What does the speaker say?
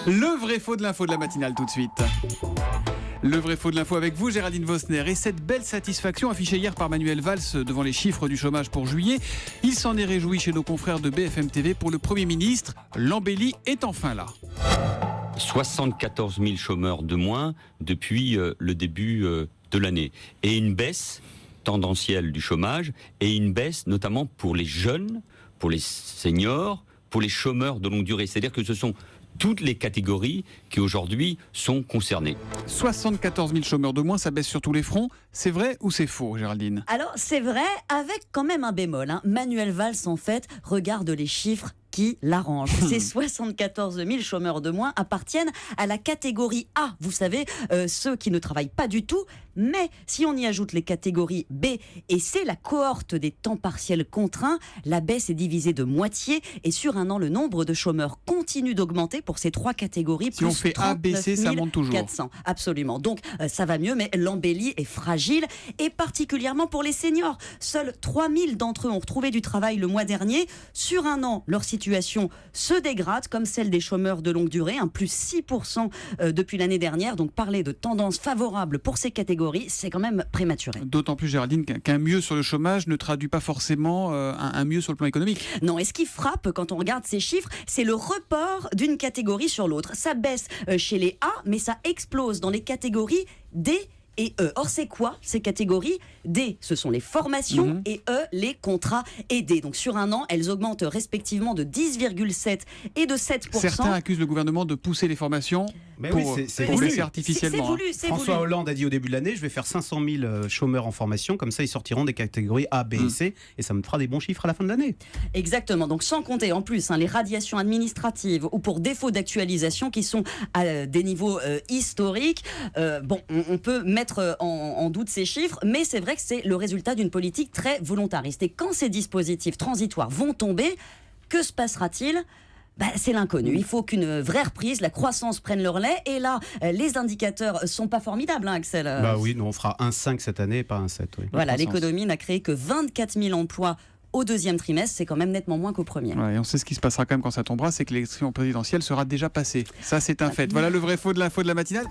Le vrai faux de l'info de la matinale tout de suite. Le vrai faux de l'info avec vous, Géraldine Vosner. Et cette belle satisfaction affichée hier par Manuel Valls devant les chiffres du chômage pour juillet, il s'en est réjoui chez nos confrères de BFM TV pour le Premier ministre. L'embellie est enfin là. 74 000 chômeurs de moins depuis le début de l'année. Et une baisse tendancielle du chômage et une baisse notamment pour les jeunes, pour les seniors, pour les chômeurs de longue durée. C'est-à-dire que ce sont toutes les catégories qui aujourd'hui sont concernées. 74 000 chômeurs de moins, ça baisse sur tous les fronts. C'est vrai ou c'est faux, Géraldine ? Alors c'est vrai, avec quand même un bémol. Manuel Valls en fait regarde les chiffres qui l'arrange. Ces 74 000 chômeurs de moins appartiennent à la catégorie A. Vous savez, ceux qui ne travaillent pas du tout. Mais si on y ajoute les catégories B et C, la cohorte des temps partiels contraints, la baisse est divisée de moitié. Et sur un an, le nombre de chômeurs continue d'augmenter pour ces trois catégories. Si on fait A, B, C, ça monte toujours. 400. Absolument. Donc ça va mieux, mais l'embellie est fragile. Et particulièrement pour les seniors. Seuls 3 000 d'entre eux ont retrouvé du travail le mois dernier. Sur un an, leur situation se dégrade, comme celle des chômeurs de longue durée, plus 6% depuis l'année dernière. Donc parler de tendance favorable pour ces catégories, c'est quand même prématuré. D'autant plus, Géraldine, qu'un mieux sur le chômage ne traduit pas forcément un mieux sur le plan économique. Non, et ce qui frappe quand on regarde ces chiffres, c'est le report d'une catégorie sur l'autre. Ça baisse chez les A, mais ça explose dans les catégories D et E. Or, c'est quoi ces catégories ? D, ce sont les formations, et E, les contrats aidés. Donc, sur un an, elles augmentent respectivement de 10,7 et de 7%. Certains accusent le gouvernement de pousser les formations pour baisser artificiellement. C'est François voulu. Hollande a dit au début de l'année, je vais faire 500 000 chômeurs en formation, comme ça ils sortiront des catégories A, B et C, et ça me fera des bons chiffres à la fin de l'année. Exactement, donc sans compter en plus les radiations administratives ou pour défaut d'actualisation qui sont à des niveaux historiques. On peut mettre en doute ces chiffres, mais c'est vrai que c'est le résultat d'une politique très volontariste. Et quand ces dispositifs transitoires vont tomber, que se passera-t-il ? C'est l'inconnu. Il faut qu'une vraie reprise, la croissance prenne le relais. Et là, les indicateurs sont pas formidables, Axel. Oui, nous on fera 1,5 cette année, pas 1,7. Oui. Voilà, l'économie n'a créé que 24 000 emplois au deuxième trimestre, c'est quand même nettement moins qu'au premier. Ouais, et on sait ce qui se passera quand même quand ça tombera, c'est que l'élection présidentielle sera déjà passée. Ça, c'est un fait. Voilà le vrai faux de l'info de la matinale.